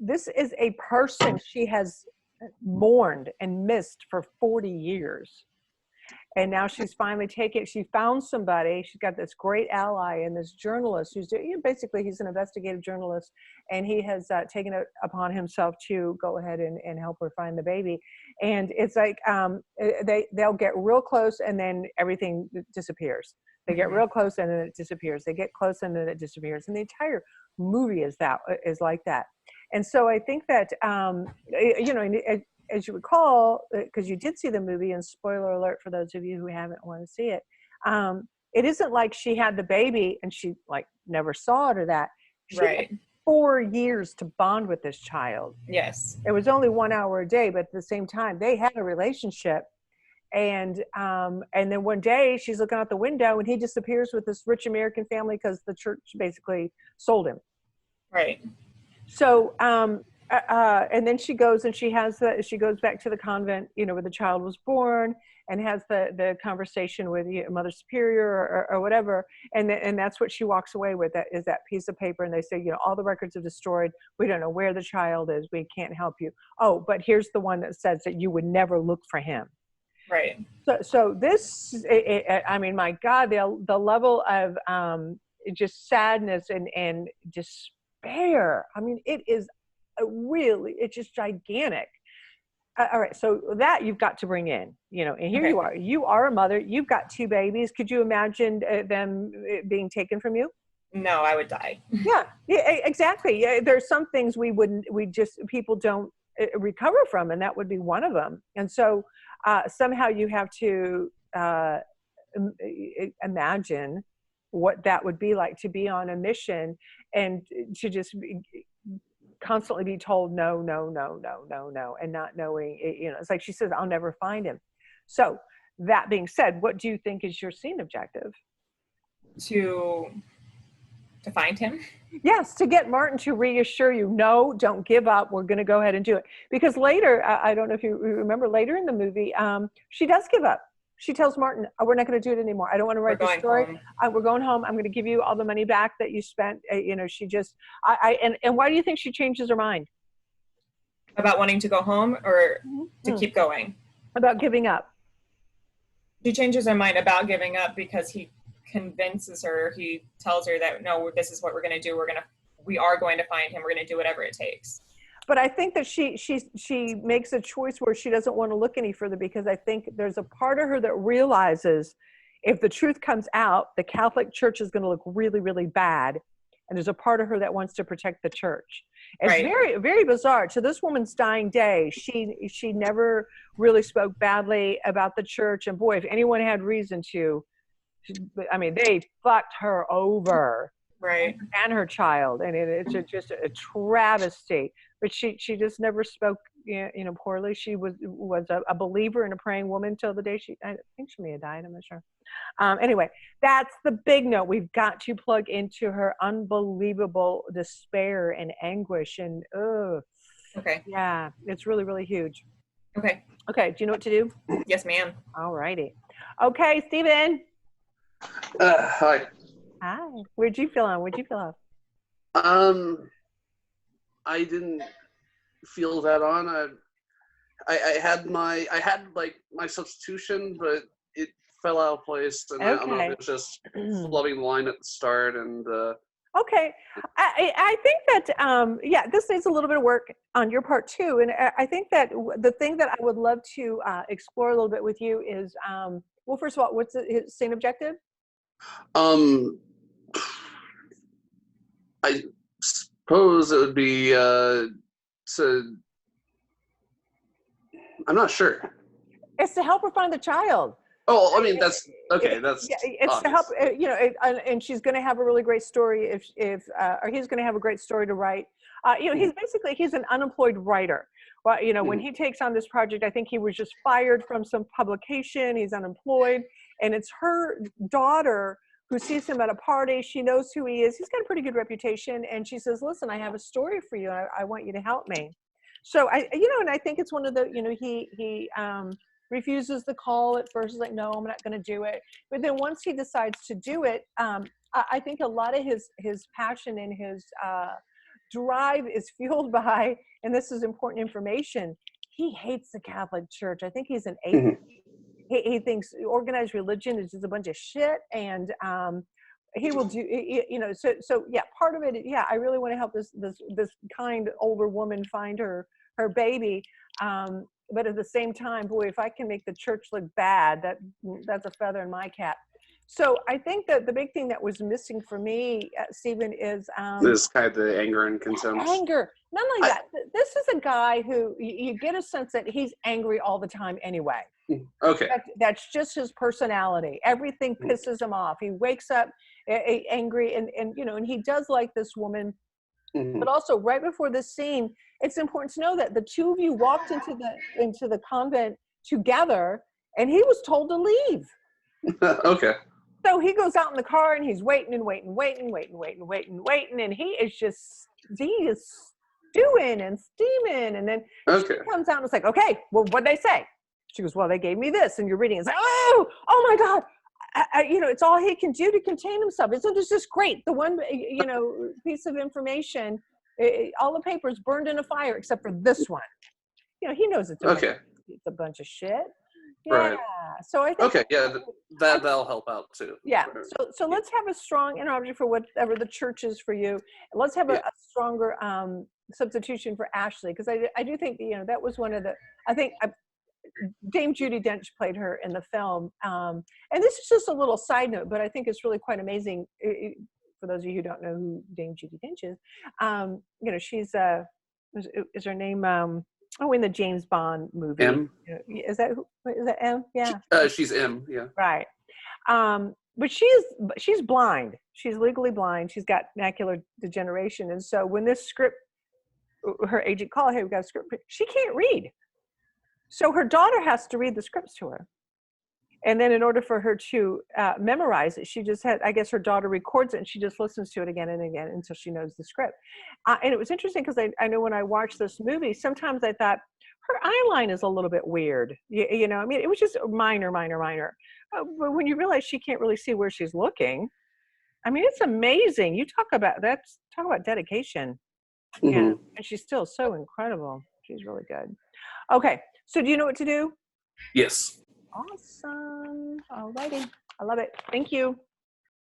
this is a person she has mourned and missed for 40 years. And now she's finally she found somebody. She's got this great ally and this journalist who's basically, he's an investigative journalist, and he has taken it upon himself to go ahead and help her find the baby. And it's like they'll get real close and then everything disappears. They get real close and then it disappears. They get close and then it disappears. And the entire movie is like that. And so I think that as you recall, because you did see the movie, and spoiler alert for those of you who haven't want to see it, it isn't like she had the baby and she like never saw it or that. She had 4 years to bond with this child. Yes. It was only 1 hour a day, but at the same time, they had a relationship. And then one day she's looking out the window and he disappears with this rich American family because the church basically sold him. Right. So, and then she goes and she goes back to the convent, where the child was born, and has the conversation with Mother Superior or whatever. And that's what she walks away with, that is that piece of paper. And they say, all the records are destroyed. We don't know where the child is. We can't help you. Oh, but here's the one that says that you would never look for him. Right. So this, I mean, my God, the level of just sadness and despair. I mean, it is it's just gigantic. All right, so that you've got to bring in, and here you are a mother, you've got 2 babies. Could you imagine them being taken from you? No, I would die. Yeah, exactly. Yeah, there's some things people don't recover from, and that would be one of them. And so somehow you have to imagine what that would be like to be on a mission and to just constantly be told no, and not knowing, it's like she says, I'll never find him. So that being said, what do you think is your scene objective? To find him? Yes, to get Martin to reassure you, no, don't give up. We're going to go ahead and do it. Because later, I don't know if you remember, later in the movie, she does give up. She tells Martin, we're not going to do it anymore. I don't want to write the story. We're going home. I'm going to give you all the money back that you spent. She just, and why do you think she changes her mind? About wanting to go home or to keep going? About giving up. She changes her mind about giving up because he convinces her, he tells her that, no, this is what we're going to do. We are going to find him. We're going to do whatever it takes. But I think that she makes a choice where she doesn't want to look any further, because I think there's a part of her that realizes if the truth comes out, the Catholic Church is going to look really, really bad. And there's a part of her that wants to protect the church. It's very, very bizarre. To this woman's dying day, she never really spoke badly about the church. And boy, if anyone had reason to, they fucked her over. Right. And her child. And it's just a travesty. But she just never spoke, poorly. She was a believer and a praying woman till the day I think she may have died. I'm not sure. Anyway, that's the big note. We've got to plug into her unbelievable despair and anguish. And, okay. Yeah, it's really, really huge. Okay. Okay. Do you know what to do? Yes, ma'am. All righty. Okay, Stephen. Hi. Hi. Where'd you fill off? I didn't feel that on. I had my substitution, but it fell out of place, and I don't know if it was just flubbing the line at the start. And okay, I think that this needs a little bit of work on your part too. And I think that the thing that I would love to explore a little bit with you is, well, first of all, what's his scene objective? I suppose it would be I'm not sure. It's to help her find the child. Oh, that's okay. That's it's obvious. To help, and she's going to have a really great story or he's going to have a great story to write. He's an unemployed writer. Well, when he takes on this project, I think he was just fired from some publication. He's unemployed, and it's her daughter who sees him at a party. She knows who he is. He's got a pretty good reputation. And she says, listen, I have a story for you. I want you to help me. So and I think it's one of the, he refuses the call at first. He's like, no, I'm not going to do it. But then once he decides to do it, I think a lot of his passion and his drive is fueled by, and this is important information, he hates the Catholic Church. I think he's an atheist. He thinks organized religion is just a bunch of shit, and he will do, so yeah, part of it, yeah, I really want to help this kind older woman find her baby, but at the same time, boy, if I can make the church look bad, that's a feather in my cap. So I think that the big thing that was missing for me, Stephen, is this kind of the anger and contempt. Anger. Not only that, this is a guy who you get a sense that he's angry all the time anyway. Okay. That's just his personality. Everything pisses him off. He wakes up angry, and he does like this woman. But also, right before this scene, it's important to know that the two of you walked into the convent together, and he was told to leave. Okay. So he goes out in the car, and he's waiting, and he is stewing and steaming, and then she comes out and it's like, okay, well, what'd they say? She goes, well, they gave me this, and you're reading. It's like, oh my God. It's all he can do to contain himself. Isn't this just great? The one, piece of information, all the papers burned in a fire except for this one. He knows it's a bunch of shit. Yeah. Right. So I think. Okay. Yeah, that'll help out too. Yeah. So let's have a strong analogy for whatever the church is for you. Let's have a stronger substitution for Ashley, because I do think that was one of the. I think Dame Judi Dench played her in the film, and this is just a little side note, but I think it's really quite amazing. For those of you who don't know who Dame Judi Dench is, she's is her name in the James Bond movie. M. Is that M? Yeah. She's M. Yeah. Right. But she's blind. She's legally blind. She's got macular degeneration, and so when this script, her agent called, hey, we got a script. She can't read. So her daughter has to read the scripts to her. And then in order for her to memorize it, she just had, I guess her daughter records it and she just listens to it again and again until she knows the script. And it was interesting because I know when I watched this movie, sometimes I thought her eye line is a little bit weird. It was just minor. But when you realize she can't really see where she's looking, it's amazing. You talk about dedication. Yeah. And she's still so incredible. She's really good. Okay. So do you know what to do? Yes. Awesome. All righty. I love it. Thank you.